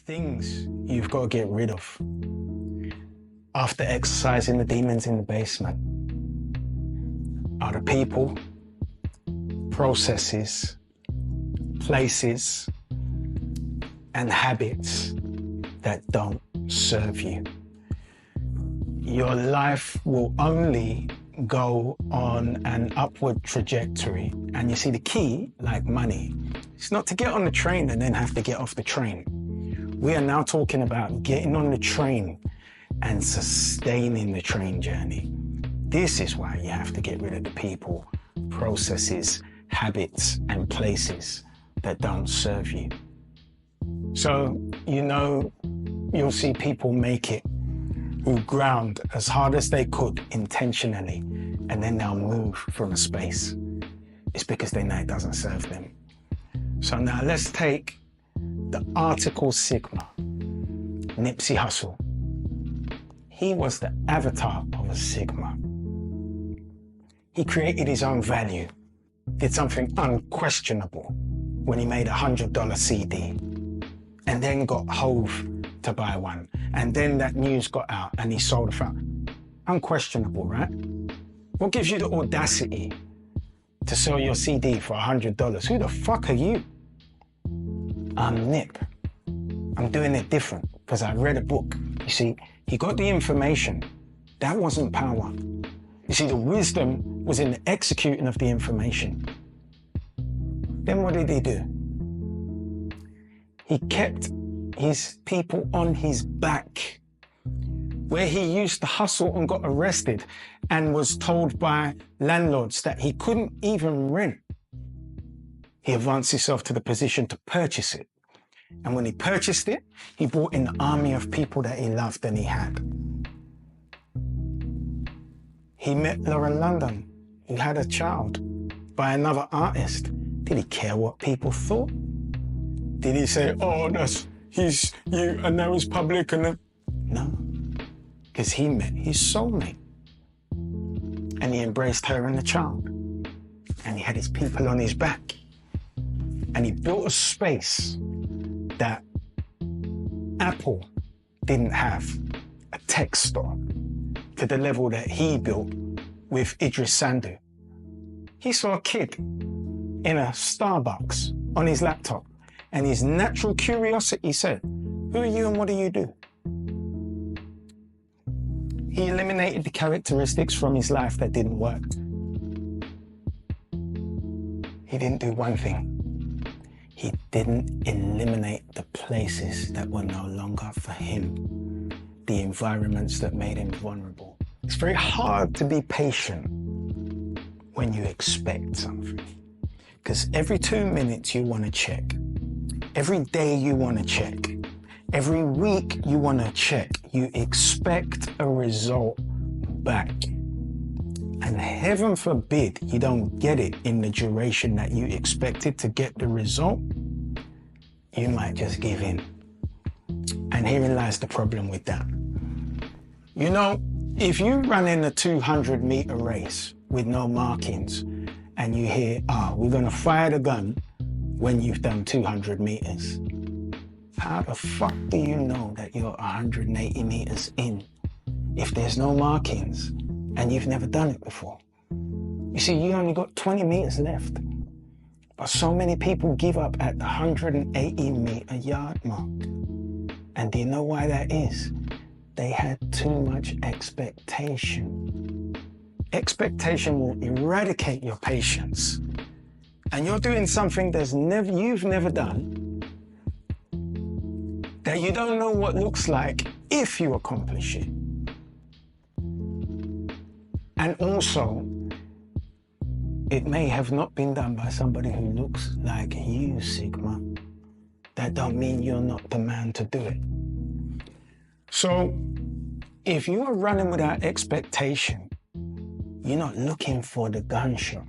things you've got to get rid of after exercising the demons in the basement are the people, processes, places, and habits that don't serve you. Your life will only go on an upward trajectory. And you see, the key, like money, it's not to get on the train and then have to get off the train. We are now talking about getting on the train and sustaining the train journey. This is why you have to get rid of the people, processes, habits, and places that don't serve you. So, you'll see people make it who ground as hard as they could intentionally, and then they'll move from a space. It's because they know it doesn't serve them. So now let's take the article Sigma, Nipsey Hussle. He was the avatar of a Sigma. He created his own value, did something unquestionable when he made a $100 CD, and then got Hove to buy one. And then that news got out and he sold a phone. Unquestionable, right? What gives you the audacity to sell your CD for $100? Who the fuck are you? I'm Nip. I'm doing it different because I read a book. You see, he got the information. That wasn't power. You see, the wisdom was in the executing of the information. Then what did he do? He kept his people on his back, where he used to hustle and got arrested and was told by landlords that he couldn't even rent. He advanced himself to the position to purchase it. And when he purchased it, he brought in the army of people that he loved and he had. He met Lauren London, who had a child by another artist. Did he care what people thought? Did he say, oh, he's you, and now he's public, and then... No, because he met his soulmate. And he embraced her and the child. And he had his people on his back. And he built a space that Apple didn't have, a tech store, to the level that he built with Idris Sandu. He saw a kid in a Starbucks on his laptop, and his natural curiosity said, who are you and what do you do? He eliminated the characteristics from his life that didn't work. He didn't do one thing. He didn't eliminate the places that were no longer for him, the environments that made him vulnerable. It's very hard to be patient when you expect something, because every 2 minutes you want to check. Every day you want to check. Every week you want to check. You expect a result back. And heaven forbid you don't get it in the duration that you expected to get the result. You might just give in. And herein lies the problem with that. If you run in a 200-meter race with no markings and you hear, we're going to fire the gun when you've done 200 meters. How the fuck do you know that you're 180 meters in if there's no markings and you've never done it before? You see, you only got 20 meters left. But so many people give up at the 180-meter yard mark. And do you know why that is? They had too much expectation. Expectation will eradicate your patience. And you're doing something you've never done, that you don't know what looks like if you accomplish it. And also, it may have not been done by somebody who looks like you, Sigma. That don't mean you're not the man to do it. So, if you are running without expectation, you're not looking for the gunshot.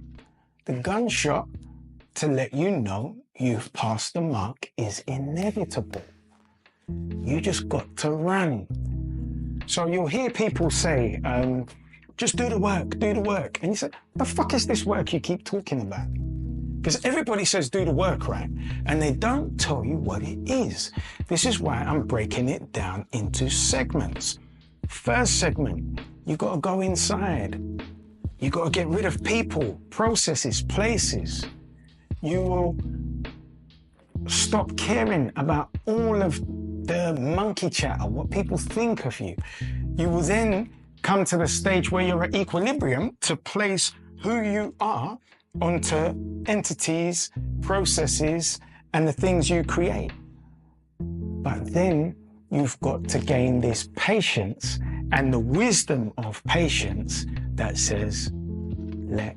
The gunshot to let you know you've passed the mark is inevitable. You just got to run. So you'll hear people say, just do the work, do the work. And you say, the fuck is this work you keep talking about? Because everybody says do the work, right? And they don't tell you what it is. This is why I'm breaking it down into segments. First segment, you got to go inside. You got to get rid of people, processes, places. You will stop caring about all of the monkey chatter, what people think of you. You will then come to the stage where you're at equilibrium to place who you are onto entities, processes, and the things you create. But then you've got to gain this patience and the wisdom of patience that says, let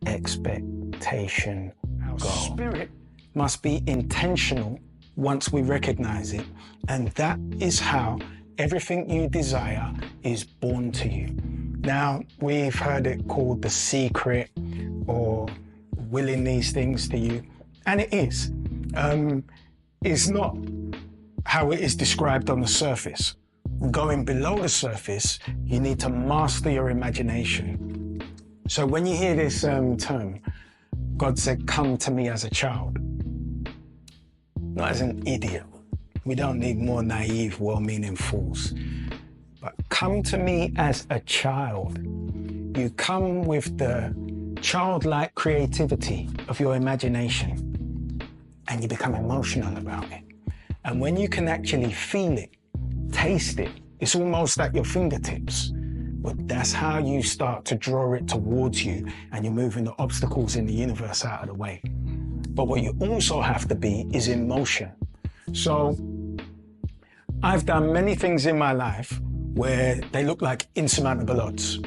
expectation go. Our spirit must be intentional once we recognize it. And that is how everything you desire is born to you. Now, we've heard it called the secret or willing these things to you. And it is. It's not how it is described on the surface. Going below the surface, you need to master your imagination. So when you hear this term, God said, come to me as a child, not as an idiot. We don't need more naive, well-meaning fools. But come to me as a child. You come with the childlike creativity of your imagination and you become emotional about it. And when you can actually feel it, taste it, it's almost at your fingertips. But that's how you start to draw it towards you and you're moving the obstacles in the universe out of the way. But what you also have to be is in motion. So I've done many things in my life where they look like insurmountable odds.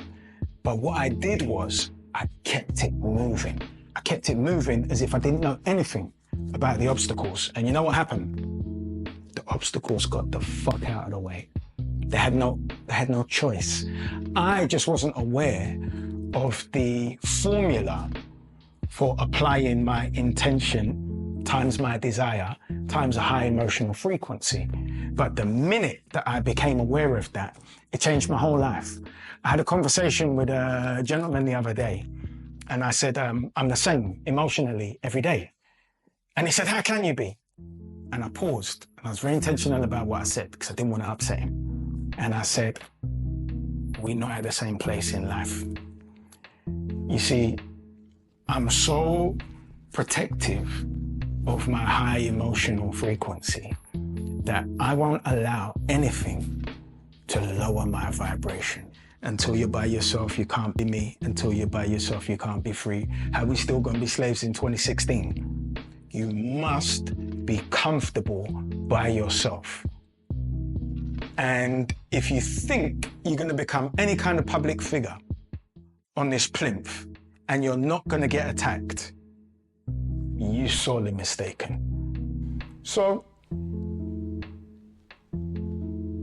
But what I did was I kept it moving. I kept it moving as if I didn't know anything about the obstacles. And you know what happened? The obstacles got the fuck out of the way. They had no choice. I just wasn't aware of the formula for applying my intention times my desire times a high emotional frequency. But the minute that I became aware of that, it changed my whole life. I had a conversation with a gentleman the other day, and I said, I'm the same emotionally every day. And he said, how can you be? And I paused, and I was very intentional about what I said because I didn't want to upset him. And I said, we're not at the same place in life. You see, I'm so protective of my high emotional frequency that I won't allow anything to lower my vibration. Until you're by yourself, you can't be me. Until you're by yourself, you can't be free. How are we still going to be slaves in 2016? You must be comfortable by yourself. And if you think you're going to become any kind of public figure on this plinth and you're not going to get attacked, you're sorely mistaken. So,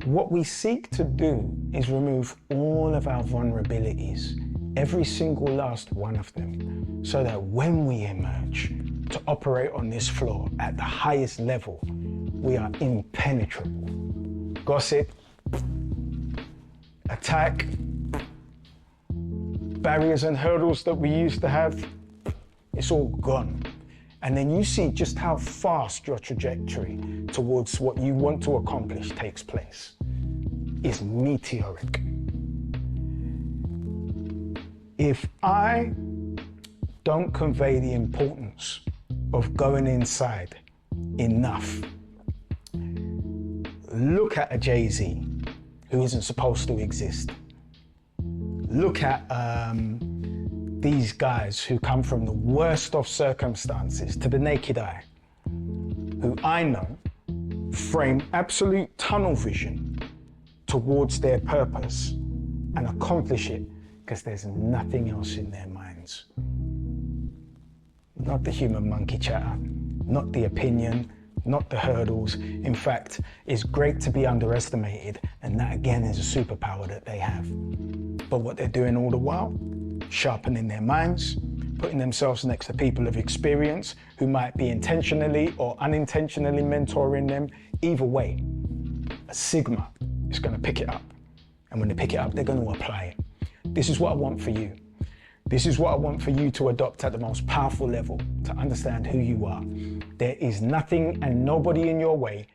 what we seek to do is remove all of our vulnerabilities, every single last one of them, so that when we emerge to operate on this floor at the highest level, we are impenetrable. Gossip, attack, barriers and hurdles that we used to have, it's all gone. And then you see just how fast your trajectory towards what you want to accomplish takes place. It's meteoric. If I don't convey the importance of going inside enough, look at a Jay-Z who isn't supposed to exist. Look at these guys who come from the worst of circumstances to the naked eye, who I know frame absolute tunnel vision towards their purpose and accomplish it because there's nothing else in their minds. Not the human monkey chatter, not the opinion, not the hurdles. In fact, it's great to be underestimated, and that again is a superpower that they have. But what they're doing all the while, sharpening their minds, putting themselves next to people of experience who might be intentionally or unintentionally mentoring them. Either way, a Sigma is going to pick it up. And when they pick it up, they're going to apply it. This is what I want for you. This is what I want for you to adopt at the most powerful level, to understand who you are. There is nothing and nobody in your way